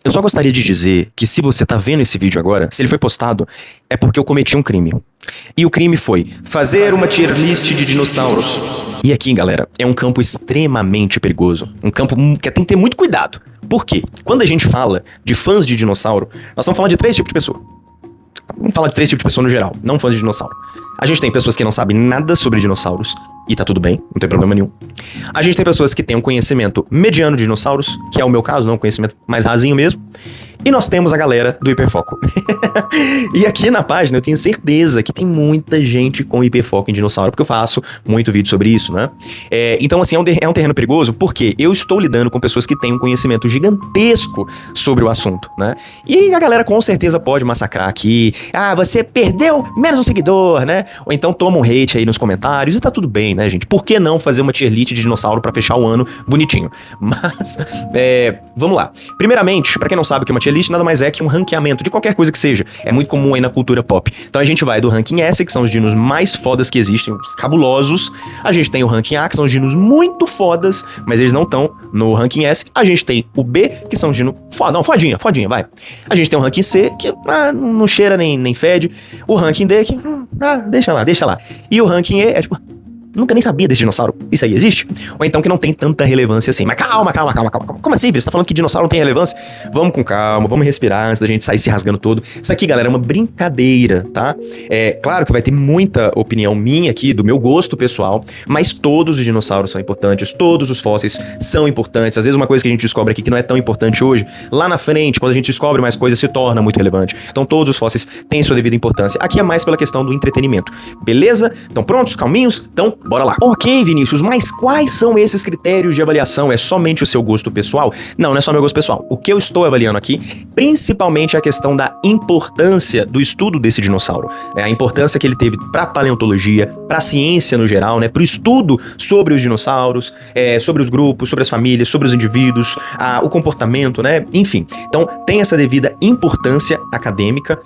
Eu só gostaria de dizer que se você tá vendo esse vídeo agora, se ele foi postado, é porque eu cometi um crime. E o crime foi fazer uma tier list de dinossauros. E aqui, galera, é um campo extremamente perigoso. Um campo que tem que ter muito cuidado. Por quê? Quando a gente fala de fãs de dinossauro, nós estamos falando de 3 tipos de pessoa. Vamos falar de 3 tipos de pessoa no geral, não fãs de dinossauro. A gente tem pessoas que não sabem nada sobre dinossauros, e tá tudo bem, não tem problema nenhum. A gente tem pessoas que têm um conhecimento mediano de dinossauros, que é o meu caso, não um conhecimento mais rasinho mesmo. E nós temos a galera do hiperfoco. E aqui na página eu tenho certeza que tem muita gente com hiperfoco em dinossauro, porque eu faço muito vídeo sobre isso, né? Então, assim, é um terreno perigoso porque eu estou lidando com pessoas que têm um conhecimento gigantesco sobre o assunto, né? E a galera com certeza pode massacrar aqui. Ah, você perdeu menos um seguidor, né? Ou então toma um hate aí nos comentários e tá tudo bem, né, gente? Por que não fazer uma tier list de dinossauro pra fechar o ano bonitinho? Mas, vamos lá. Primeiramente, pra quem não sabe o que é uma tier list, nada mais é que um ranqueamento de qualquer coisa que seja. É muito comum aí na cultura pop. Então a gente vai do ranking S, que são os dinos mais fodas que existem, os cabulosos. A gente tem o ranking A, que são os dinos muito fodas, mas eles não estão no ranking S. A gente tem o B, que são os dinos foda. Não, fodinha, vai. A gente tem o ranking C, que não cheira nem fede. O ranking D, que deixa lá. E o ranking E é tipo... Nunca nem sabia desse dinossauro. Isso aí existe? Ou então que não tem tanta relevância assim. Mas calma. Como assim, Você tá falando que dinossauro não tem relevância? Vamos com calma, vamos respirar antes da gente sair se rasgando todo. Isso aqui, galera, é uma brincadeira, tá? Claro que vai ter muita opinião minha aqui, do meu gosto pessoal, mas todos os dinossauros são importantes, todos os fósseis são importantes. Às vezes uma coisa que a gente descobre aqui que não é tão importante hoje, lá na frente, quando a gente descobre mais coisas, se torna muito relevante. Então todos os fósseis têm sua devida importância. Aqui é mais pela questão do entretenimento. Beleza? Então prontos? Calminhos? Então... bora lá. Ok, Vinícius, mas quais são esses critérios de avaliação? É somente o seu gosto pessoal? Não é só meu gosto pessoal. O que eu estou avaliando aqui, principalmente, é a questão da importância do estudo desse dinossauro. A importância que ele teve pra paleontologia, pra ciência no geral, né? Pro estudo sobre os dinossauros, sobre os grupos, sobre as famílias, sobre os indivíduos, o comportamento, né? Enfim. Então, tem essa devida importância acadêmica.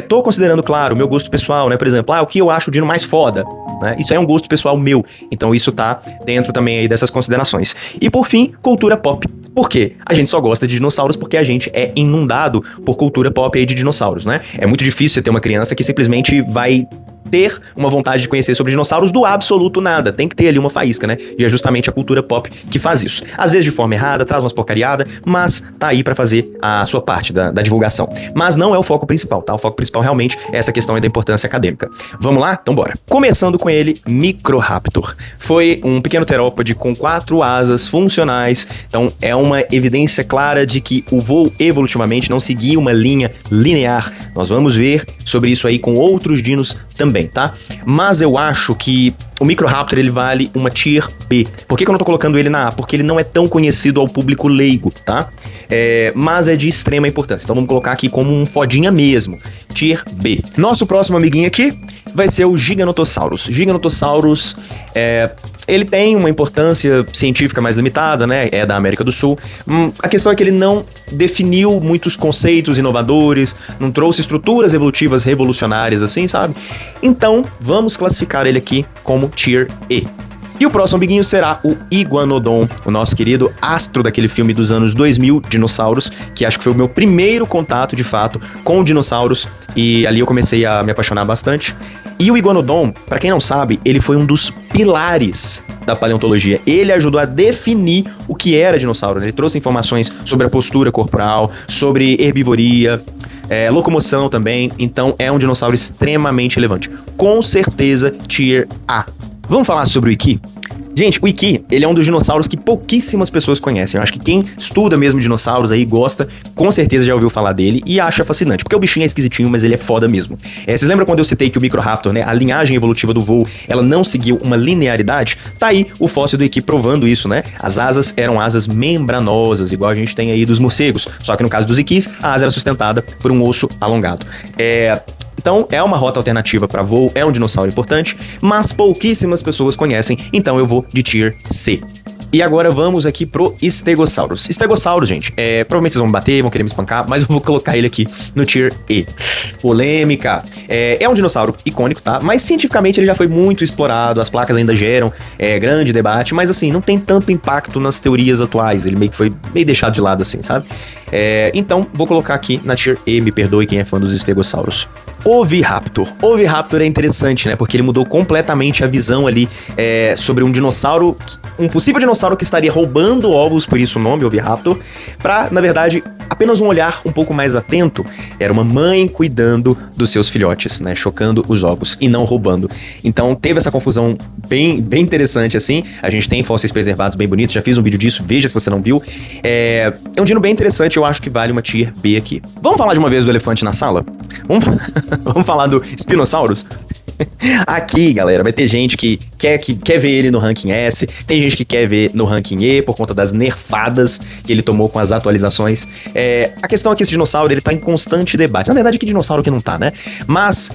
Tô considerando, claro, o meu gosto pessoal, né? Por exemplo, o que eu acho o dino mais foda, né? Isso é um gosto pessoal meu. Então isso tá dentro também aí dessas considerações. E por fim, cultura pop. Por quê? A gente só gosta de dinossauros porque a gente é inundado por cultura pop aí de dinossauros, né? É muito difícil você ter uma criança que simplesmente vai ter uma vontade de conhecer sobre dinossauros do absoluto nada. Tem que ter ali uma faísca, né? E é justamente a cultura pop que faz isso. Às vezes de forma errada, traz umas porcariadas, mas tá aí pra fazer a sua parte da divulgação. Mas não é o foco principal, tá? O foco principal realmente é essa questão aí da importância acadêmica. Vamos lá? Então bora. Começando com ele, Microraptor. Foi um pequeno terópode com 4 asas funcionais. Então é uma evidência clara de que o voo evolutivamente não seguia uma linha linear. Nós vamos ver sobre isso aí com outros dinos também, tá? Mas eu acho que o Microraptor, ele vale uma tier B. Por que eu não tô colocando ele na A? Porque ele não é tão conhecido ao público leigo, tá? Mas é de extrema importância. Então vamos colocar aqui como um fodinha mesmo. Tier B. Nosso próximo amiguinho aqui vai ser o Giganotosaurus. Giganotosaurus, ele tem uma importância científica mais limitada, né? É da América do Sul. A questão é que ele não definiu muitos conceitos inovadores, não trouxe estruturas evolutivas revolucionárias assim, sabe? Então, vamos classificar ele aqui como Tier E. E o próximo amiguinho será o Iguanodon, o nosso querido astro daquele filme dos anos 2000, Dinossauros, que acho que foi o meu primeiro contato, de fato, com dinossauros, e ali eu comecei a me apaixonar bastante. E o Iguanodon, pra quem não sabe, ele foi um dos pilares da paleontologia. Ele ajudou a definir o que era dinossauro, né? Ele trouxe informações sobre a postura corporal, sobre herbivoria, locomoção também, então é um dinossauro extremamente relevante. Com certeza, Tier A. Vamos falar sobre o Iki? Gente, o Iki, ele é um dos dinossauros que pouquíssimas pessoas conhecem. Eu acho que quem estuda mesmo dinossauros aí, gosta, com certeza já ouviu falar dele e acha fascinante, porque o bichinho é esquisitinho, mas ele é foda mesmo. Vocês lembram quando eu citei que o Microraptor, né, a linhagem evolutiva do voo, ela não seguiu uma linearidade? Tá aí o fóssil do Iki provando isso, né? As asas eram asas membranosas, igual a gente tem aí dos morcegos, só que no caso dos Ikis, a asa era sustentada por um osso alongado. Então, é uma rota alternativa para voo, é um dinossauro importante, mas pouquíssimas pessoas conhecem, então eu vou de Tier C. E agora vamos aqui pro Stegosaurus. Stegosaurus, gente, provavelmente vocês vão me bater, vão querer me espancar, mas eu vou colocar ele aqui no Tier E. Polêmica. É um dinossauro icônico, tá? Mas cientificamente ele já foi muito explorado, as placas ainda geram grande debate, mas assim, não tem tanto impacto nas teorias atuais, ele meio que foi meio deixado de lado assim, sabe? Então, vou colocar aqui na Tier E, me perdoe quem é fã dos Stegosaurus. Oviraptor. Oviraptor é interessante, né? Porque ele mudou completamente a visão ali sobre um dinossauro, um possível dinossauro que estaria roubando ovos, por isso o nome Oviraptor, pra, na verdade, apenas um olhar um pouco mais atento. Era uma mãe cuidando dos seus filhotes, né? Chocando os ovos e não roubando. Então teve essa confusão bem interessante, assim. A gente tem fósseis preservados bem bonitos, já fiz um vídeo disso, veja se você não viu. É um dino bem interessante, eu acho que vale uma Tier B aqui. Vamos falar de uma vez do elefante na sala? Vamos falar do Spinosaurus? Aqui, galera, vai ter gente que quer ver ele no ranking S, tem gente que quer ver no ranking E por conta das nerfadas que ele tomou com as atualizações. A questão é que esse dinossauro, ele tá em constante debate. Na verdade, que dinossauro que não tá, né? Mas,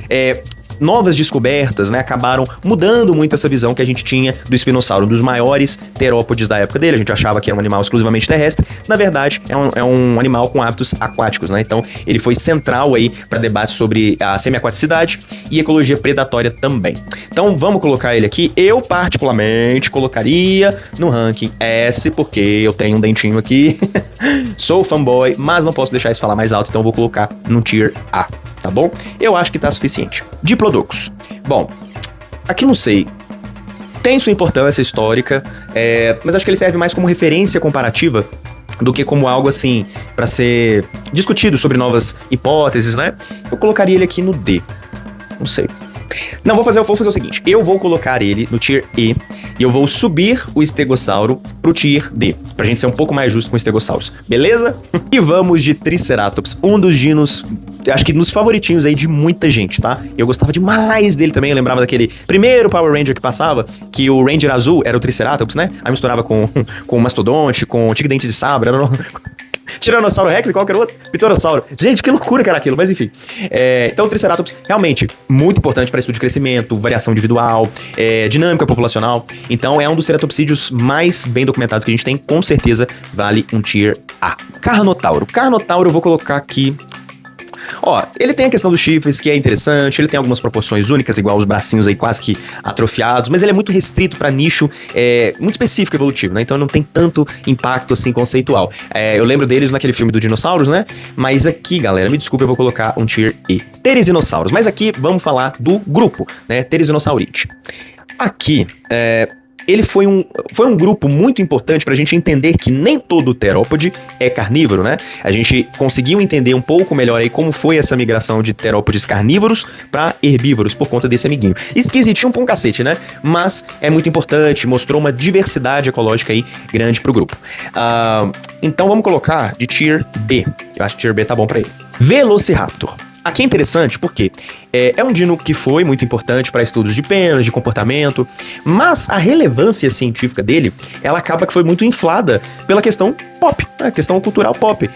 novas descobertas, né, acabaram mudando muito essa visão que a gente tinha do espinossauro, um dos maiores terópodes da época dele. A gente achava que era um animal exclusivamente terrestre. Na verdade, é um animal com hábitos aquáticos, né? Então, ele foi central aí para debates sobre a semiaquaticidade e ecologia predatória também. Então, vamos colocar ele aqui. Eu, particularmente, colocaria no ranking S, porque eu tenho um dentinho aqui. Sou fanboy, mas não posso deixar isso falar mais alto, então vou colocar no Tier A. Tá bom? Eu acho que tá suficiente. Diplodocus. Bom, aqui não sei. Tem sua importância histórica, mas acho que ele serve mais como referência comparativa do que como algo assim pra ser discutido sobre novas hipóteses, né? Eu colocaria ele aqui no D. Não sei. Não, vou fazer o seguinte. Eu vou colocar ele no Tier E e eu vou subir o Stegossauro pro Tier D, pra gente ser um pouco mais justo com o Stegosaurus, beleza? E vamos de Triceratops, um dos dinos, acho que nos favoritinhos aí de muita gente, tá? Eu gostava demais dele também, eu lembrava daquele primeiro Power Ranger que passava, que o Ranger azul era o Triceratops, né? Aí misturava com o Mastodonte, com o Tigre Dente de Sabre, era Tiranossauro Rex e qualquer outro, Pterossauro. Gente, que loucura que era aquilo, mas enfim. Então o Triceratops, realmente, muito importante para estudo de crescimento, variação individual, dinâmica populacional. Então é um dos ceratopsídeos mais bem documentados que a gente tem, com certeza vale um Tier A. Carnotauro. Carnotauro eu vou colocar aqui... Ó, ele tem a questão dos chifres, que é interessante, ele tem algumas proporções únicas, igual os bracinhos aí quase que atrofiados, mas ele é muito restrito pra nicho muito específico evolutivo, né? Então não tem tanto impacto assim conceitual. Eu lembro deles naquele filme do Dinossauros, né? Mas aqui, galera, me desculpa, eu vou colocar um Tier E. Therizinossauros, mas aqui vamos falar do grupo, né? Therizinosauride. Aqui, ele foi um grupo muito importante pra gente entender que nem todo terópode é carnívoro, né? A gente conseguiu entender um pouco melhor aí como foi essa migração de terópodes carnívoros pra herbívoros por conta desse amiguinho. Esquisitinho pra um cacete, né? Mas é muito importante, mostrou uma diversidade ecológica aí grande pro grupo. Então vamos colocar de Tier B. Eu acho que Tier B tá bom pra ele. Velociraptor. Aqui é interessante porque é um dino que foi muito importante para estudos de penas, de comportamento, mas a relevância científica dele, ela acaba que foi muito inflada pela questão pop, a questão cultural pop.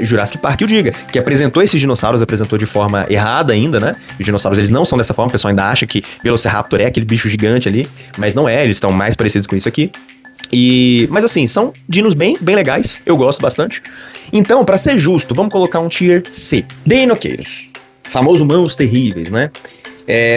Jurassic Park o diga, que apresentou esses dinossauros, apresentou de forma errada ainda, né? Os dinossauros, eles não são dessa forma, o pessoal ainda acha que Velociraptor é aquele bicho gigante ali, mas não é, eles estão mais parecidos com isso aqui. Mas assim, são dinos bem legais, eu gosto bastante. Então, pra ser justo, vamos colocar um Tier C. Deinoqueiros, famoso Mãos Terríveis, né?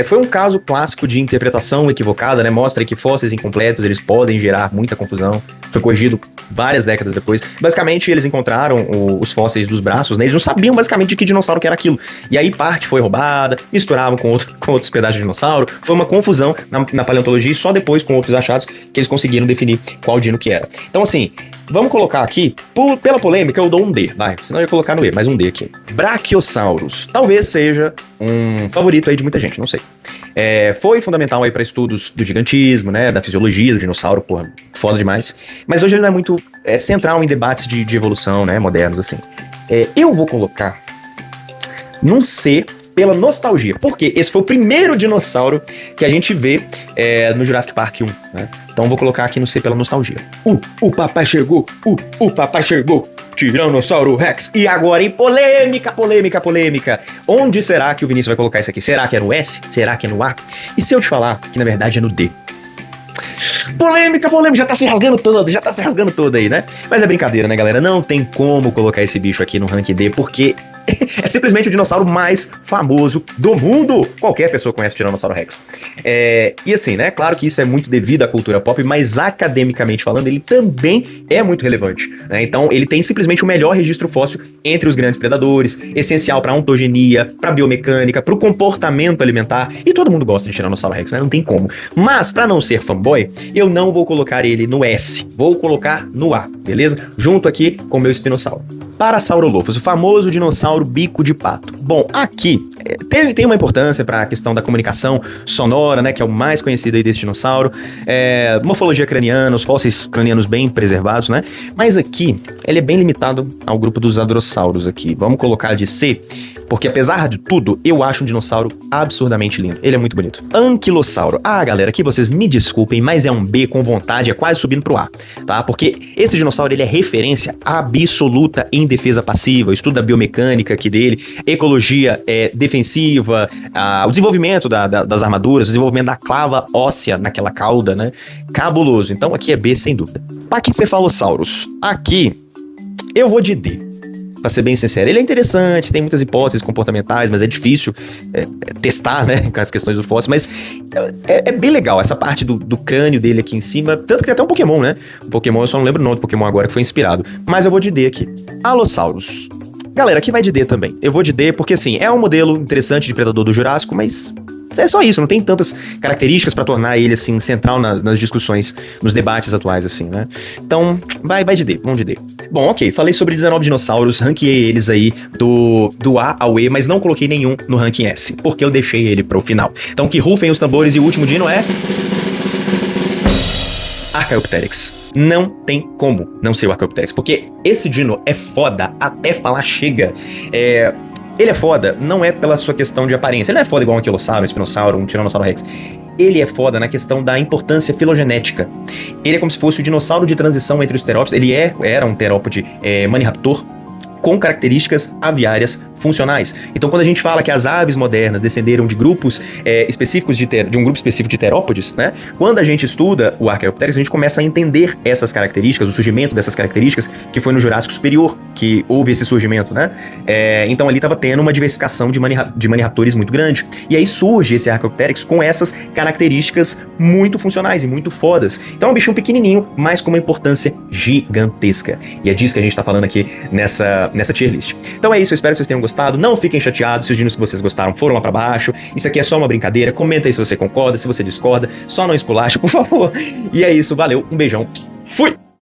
Foi um caso clássico de interpretação equivocada, né? Mostra que fósseis incompletos, eles podem gerar muita confusão. Foi corrigido várias décadas depois. Basicamente, eles encontraram os fósseis dos braços, né? Eles não sabiam basicamente de que dinossauro que era aquilo. E aí parte foi roubada, misturavam com outros pedaços de dinossauro. Foi uma confusão na paleontologia e só depois, com outros achados, que eles conseguiram definir qual dino que era. Então, assim, vamos colocar aqui, pela polêmica, eu dou um D, vai. Senão eu ia colocar no E, mais um D aqui. Brachiosaurus. Talvez seja um favorito aí de muita gente, não sei. Foi fundamental aí para estudos do gigantismo, né, da fisiologia do dinossauro, porra, foda demais. Mas hoje ele não é muito central em debates de evolução, né, modernos, assim. Eu vou colocar num C pela nostalgia, porque esse foi o primeiro dinossauro que a gente vê no Jurassic Park 1, né? Então vou colocar aqui no C pela nostalgia. O papai chegou, o papai chegou, Tiranossauro Rex. E agora em polêmica. Onde será que o Vinícius vai colocar isso aqui? Será que é no S? Será que é no A? E se eu te falar que na verdade é no D? Polêmica, já tá se rasgando todo aí, né? Mas é brincadeira, né, galera? Não tem como colocar esse bicho aqui no Rank D, porque é simplesmente o dinossauro mais famoso do mundo. Qualquer pessoa conhece o Tiranossauro Rex. E assim, né? Claro que isso é muito devido à cultura pop, mas academicamente falando, ele também é muito relevante, né? Então, ele tem simplesmente o melhor registro fóssil entre os grandes predadores, essencial pra ontogenia, pra biomecânica, pro comportamento alimentar. E todo mundo gosta de Tiranossauro Rex, né? Não tem como. Mas, pra não ser fanboy, eu não vou colocar ele no S. Vou colocar no A, beleza? Junto aqui com o meu espinossauro. Parasaurolophus, o famoso dinossauro bico de pato. Bom, aqui tem uma importância para a questão da comunicação sonora, né, que é o mais conhecido aí desse dinossauro. Morfologia craniana, os fósseis cranianos bem preservados, né? Mas aqui ele é bem limitado ao grupo dos hadrossauros aqui. Vamos colocar de C, porque apesar de tudo, eu acho um dinossauro absurdamente lindo. Ele é muito bonito. Anquilossauro. Ah, galera, aqui vocês me desculpem, mas é um B com vontade, é quase subindo pro A, tá? Porque esse dinossauro, ele é referência absoluta em defesa passiva, o estudo da biomecânica aqui dele, ecologia defensiva, o desenvolvimento das armaduras, o desenvolvimento da clava óssea naquela cauda, né? Cabuloso. Então aqui é B, sem dúvida. Pachycephalosaurus. Aqui eu vou de D. Pra ser bem sincero, ele é interessante, tem muitas hipóteses comportamentais, mas é difícil testar, né, com as questões do fóssil, mas é bem legal essa parte do crânio dele aqui em cima, tanto que tem até um Pokémon, né? Um Pokémon, eu só não lembro o nome do Pokémon agora, que foi inspirado, mas eu vou de D aqui. Allosaurus. Galera, aqui vai de D também. Eu vou de D porque, assim, é um modelo interessante de predador do Jurássico, mas é só isso, não tem tantas características pra tornar ele, assim, central nas discussões, nos debates atuais, assim, né? Então, vai de D, vamos de D. Bom, ok, falei sobre 19 dinossauros, ranqueei eles aí do A ao E, mas não coloquei nenhum no ranking S, porque eu deixei ele pro final. Então, que rufem os tambores e o último dino é... Archaeopteryx. Não tem como não ser o Archaeopteryx, porque esse dino é foda até falar chega. Ele é foda, não é pela sua questão de aparência. Ele não é foda igual um Anquilossauro, um Espinossauro, um Tiranossauro Rex. Ele é foda na questão da importância filogenética. Ele é como se fosse o dinossauro de transição entre os terópodes. Ele era um terópode maniraptor com características aviárias funcionais. Então, quando a gente fala que as aves modernas descenderam de grupos específicos de um grupo específico de terópodes, né? Quando a gente estuda o Archaeopteryx, a gente começa a entender essas características, o surgimento dessas características, que foi no Jurássico Superior que houve esse surgimento, né? Então, ali estava tendo uma diversificação de maniraptores muito grande. E aí surge esse Archaeopteryx com essas características muito funcionais e muito fodas. Então, é um bichinho pequenininho, mas com uma importância gigantesca. E é disso que a gente tá falando aqui nessa tier list. Então é isso, eu espero que vocês tenham gostado. Não fiquem chateados se os dinos que vocês gostaram foram lá pra baixo. Isso aqui é só uma brincadeira. Comenta aí se você concorda, se você discorda. Só não esculacha, por favor. E é isso, valeu, um beijão. Fui!